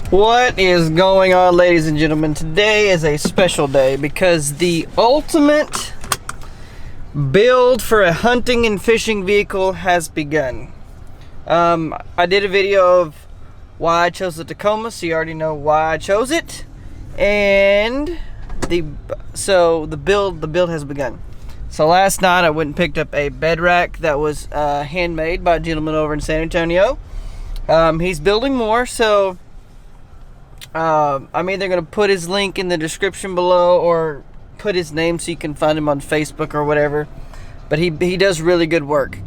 What is going on, ladies and gentlemen? Today is a special day because the ultimate build for a hunting and fishing vehicle has begun. I did a video of why I chose the Tacoma, so you already know why I chose it. And the build has begun. So last night I went and picked up a bed rack that was handmade by a gentleman over in San Antonio. He's building more, so I'm either going to put his link in the description below or put his name so you can find him on Facebook or whatever. But he does really good work.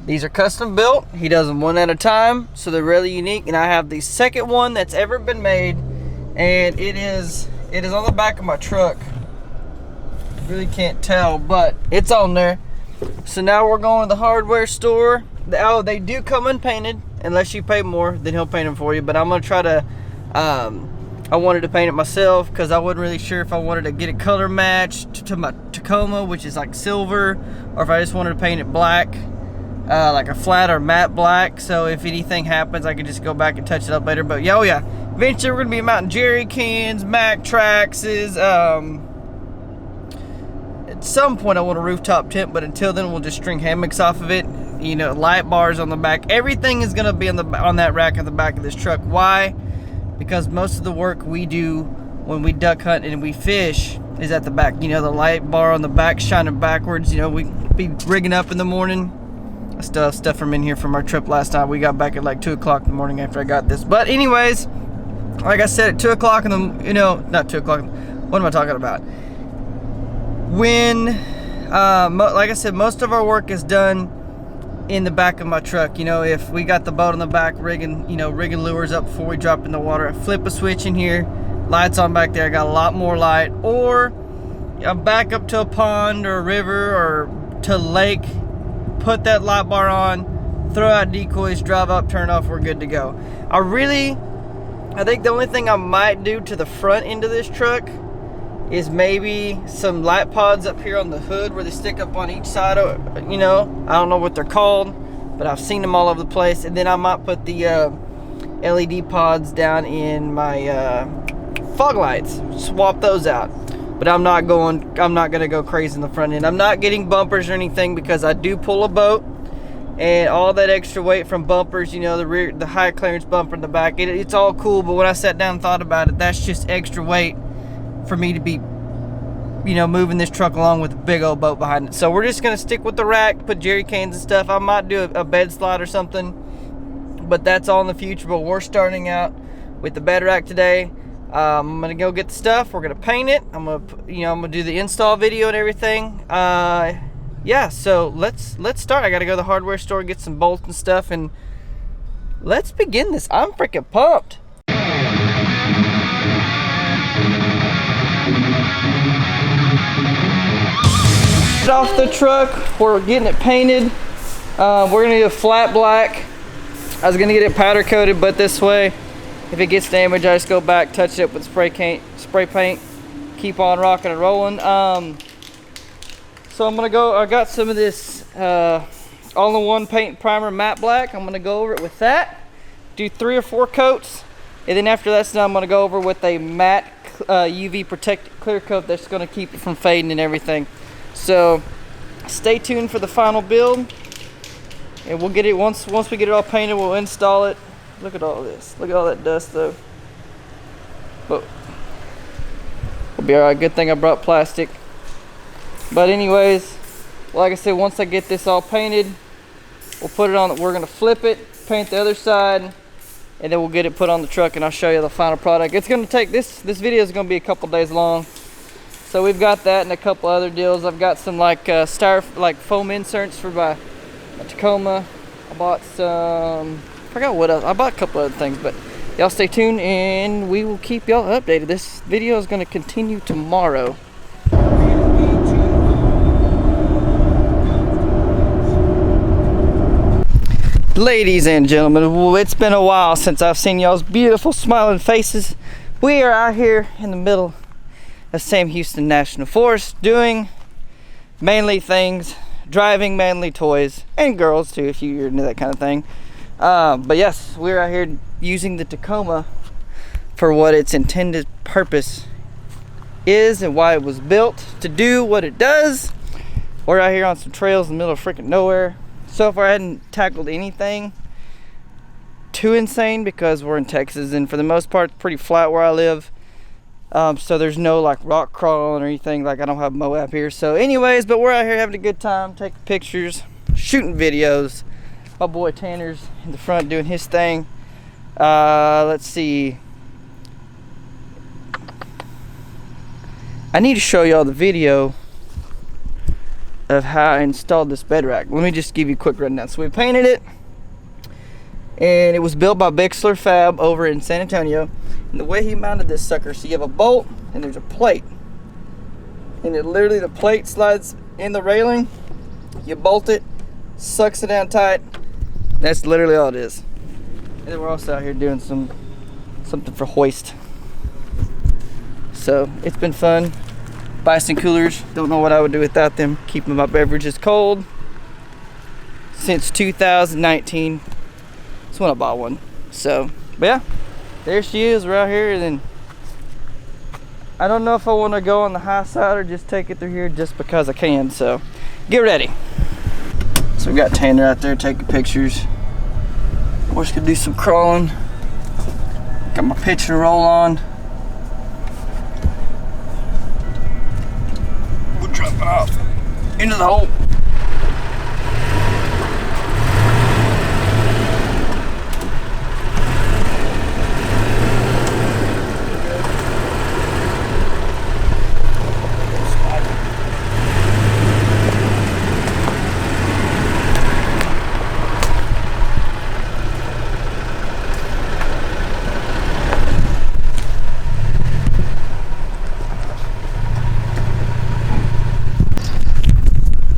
These are custom built. He does them one at a time, so they're really unique. And I have the second one that's ever been made, and it is on the back of my truck. Really can't tell, but it's on there. So now we're going to the hardware store. Oh, they do come unpainted. Unless you pay more, then he'll paint them for you. But I'm going to try to I wanted to paint it myself because I wasn't really sure if I wanted to get a color match to my Tacoma, which is like silver, or if I just wanted to paint it black, like a flat or matte black, so if anything happens I can just go back and touch it up later. But yeah, eventually we're going to be mounting jerry cans, Mack Traxes. At some point I want a rooftop tent, but until then we'll just string hammocks off of it. You know, light bars on the back. Everything is going to be on that rack at the back of this truck. Why? Because most of the work we do when we duck hunt and we fish is at the back. You know, the light bar on the back shining backwards. You know, we be rigging up in the morning. I still have stuff from in here from our trip last night. We got back at like 2 o'clock in the morning after I got this. But anyways, like I said, at 2 o'clock in the, you know, not 2 o'clock. What am I talking about? When, like I said, most of our work is done in the back of my truck. You know, if we got the boat on the back rigging lures up before we drop in the water, I flip a switch in here, lights on back there, I got a lot more light. Or I'm back up to a pond or a river or to a lake, put that light bar on, throw out decoys, drive up, turn off, we're good to go. I think the only thing I might do to the front end of this truck is maybe some light pods up here on the hood where they stick up on each side of, you know, I don't know what they're called, but I've seen them all over the place. And then I might put the LED pods down in my fog lights, swap those out. But I'm not gonna go crazy in the front end. I'm not getting bumpers or anything because I do pull a boat, and all that extra weight from bumpers, you know, the high clearance bumper in the back, it's all cool. But when I sat down and thought about it, that's just extra weight for me to be, you know, moving this truck along with a big old boat behind it. So we're just gonna stick with the rack, put jerry cans and stuff. I might do a bed slide or something, but that's all in the future. But we're starting out with the bed rack today. I'm gonna go get the stuff. We're gonna paint it. I'm gonna do the install video and everything. Yeah, so let's start. I gotta go to the hardware store, get some bolts and stuff, and let's begin this. I'm freaking pumped. Off the truck, we're getting it painted. We're gonna do a flat black. I was gonna get it powder coated, but this way, if it gets damaged, I just go back, touch it up with spray paint, keep on rocking and rolling. So I'm gonna go. I got some of this all-in-one paint primer matte black. I'm gonna go over it with that. Do 3 or 4 coats, and then after that's done, I'm gonna go over with a matte UV protected clear coat that's gonna keep it from fading and everything. So stay tuned for the final build, and we'll get it once we get it all painted. We'll install it. Look at all this. Look at all that dust though. But we'll be all right. Good thing I brought plastic. But anyways, like I said, once I get this all painted, we'll put it on. We're gonna flip it, paint the other side, and then we'll get it put on the truck, and I'll show you the final product. It's gonna take this video is gonna be a couple days long. So we've got that and a couple other deals. I've got some like foam inserts for my Tacoma. I bought some, I forgot what else. I bought a couple other things, but y'all stay tuned and we will keep y'all updated. This video is going to continue tomorrow. Ladies and gentlemen, well, it's been a while since I've seen y'all's beautiful smiling faces. We are out here in the middle of Sam Houston National Forest doing manly things, driving manly toys, and girls too if you're into that kind of thing. But yes, we're out here using the Tacoma for what its intended purpose is and why it was built to do what it does. We're out here on some trails in the middle of freaking nowhere. So far I hadn't tackled anything too insane because we're in Texas, and for the most part it's pretty flat where I live. So there's no like rock crawling or anything. Like, I don't have Moab here. So anyways, but we're out here having a good time, taking pictures, shooting videos. My boy Tanner's in the front doing his thing. Let's see. I need to show y'all the video of how I installed this bed rack. Let me just give you a quick rundown. So we painted it, and it was built by Bixler Fab over in San Antonio. And the way he mounted this sucker, so you have a bolt and there's a plate, and it literally, the plate slides in the railing, you bolt it, sucks it down tight. That's literally all it is. And then we're also out here doing something for hoist. So it's been fun. Bison coolers, don't know what I would do without them. Keeping my beverages cold since 2019. That's when I bought one. So, but yeah, there she is. We're out here, and then I don't know if I want to go on the high side or just take it through here just because I can. So get ready. So we got Tanner out there taking pictures. We're just gonna do some crawling. Got my pitch and roll on. We're dropping off into the hole.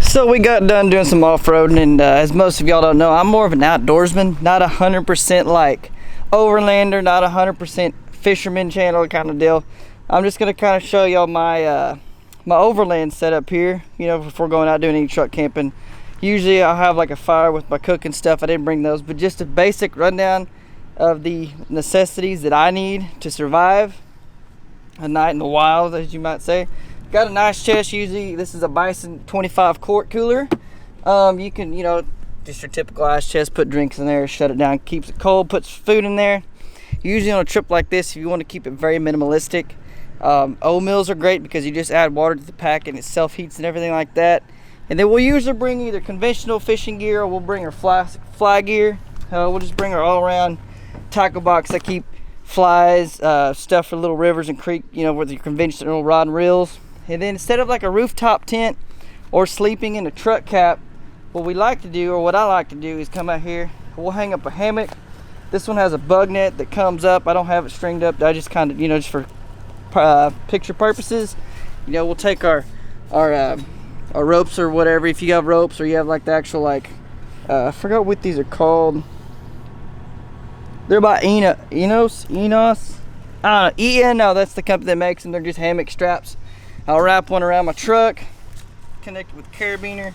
So we got done doing some off-roading, and as most of y'all don't know, I'm more of an outdoorsman, not 100% like overlander, not 100% fisherman channel kind of deal. I'm just gonna kind of show y'all my my overland setup here. You know, before going out doing any truck camping. Usually I'll have like a fire with my cooking stuff. I didn't bring those, but just a basic rundown of the necessities that I need to survive a night in the wild, as you might say. Got a nice chest. Usually this is a Bison 25 quart cooler. You can, you know, just your typical ice chest, put drinks in there, shut it down, keeps it cold, puts food in there. Usually on a trip like this, if you want to keep it very minimalistic, O-mills are great because you just add water to the pack and it self-heats and everything like that. And then we'll usually bring either conventional fishing gear, or we'll bring our fly gear. We'll just bring our all-around tackle box. I keep flies, stuff for little rivers and creek, you know, with your conventional rod and reels. And then instead of like a rooftop tent or sleeping in a truck cap, what we like to do, or what I like to do, is come out here. We'll hang up a hammock. This one has a bug net that comes up. I don't have it stringed up. I just kind of, you know, just for picture purposes. You know, we'll take our ropes or whatever. If you have ropes, or you have like the actual like, I forgot what these are called. They're by Enos. I don't know. No, that's the company that makes them. They're just hammock straps. I'll wrap one around my truck, connect it with carabiner,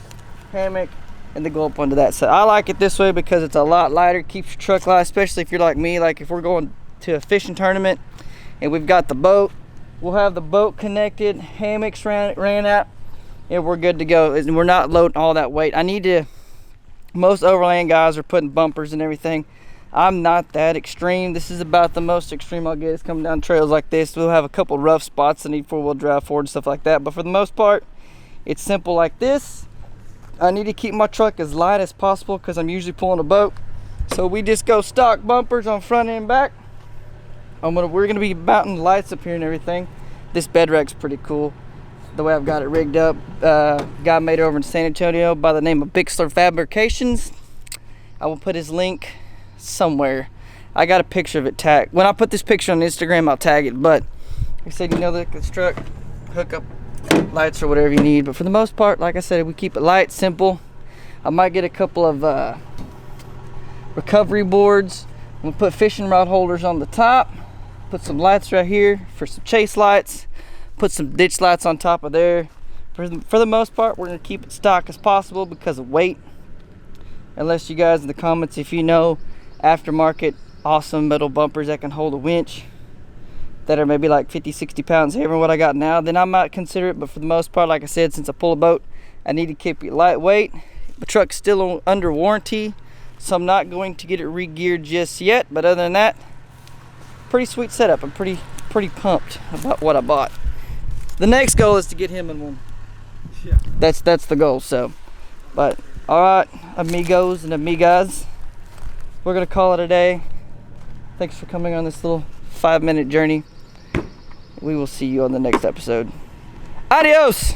hammock, and then go up onto that side. I like it this way because it's a lot lighter, keeps your truck light, especially if you're like me. Like if we're going to a fishing tournament and we've got the boat, we'll have the boat connected, hammocks ran out, and we're good to go. And we're not loading all that weight. Most overland guys are putting bumpers and everything. I'm not that extreme. This is about the most extreme I'll get is coming down trails like this. We'll have a couple rough spots that need four-wheel drive forward and stuff like that. But for the most part, it's simple like this. I need to keep my truck as light as possible because I'm usually pulling a boat. So we just go stock bumpers on front and back. We're gonna be mounting lights up here and everything. This bed rack's pretty cool. The way I've got it rigged up. Guy made it over in San Antonio by the name of Bixler Fabrications. I will put his link somewhere. I got a picture of it tagged. When I put this picture on Instagram, I'll tag it. But like I said, you know, this truck, hook up lights or whatever you need. But for the most part, like I said, we keep it light, simple. I might get a couple of recovery boards. We'll put fishing rod holders on the top. Put some lights right here for some chase lights. Put some ditch lights on top of there. For the most part, we're going to keep it stock as possible because of weight. Unless you guys in the comments, if you know aftermarket awesome metal bumpers that can hold a winch, that are maybe like 50, 60 pounds heavier than what I got now, then I might consider it. But for the most part, like I said, since I pull a boat, I need to keep it lightweight. The truck's still under warranty, so I'm not going to get it re-geared just yet. But other than that, pretty sweet setup. I'm pretty pumped about what I bought. The next goal is to get him in one. Yeah. That's the goal. So, but all right, amigos and amigas, we're gonna call it a day. Thanks for coming on this little 5-minute journey. We will see you on the next episode. Adios.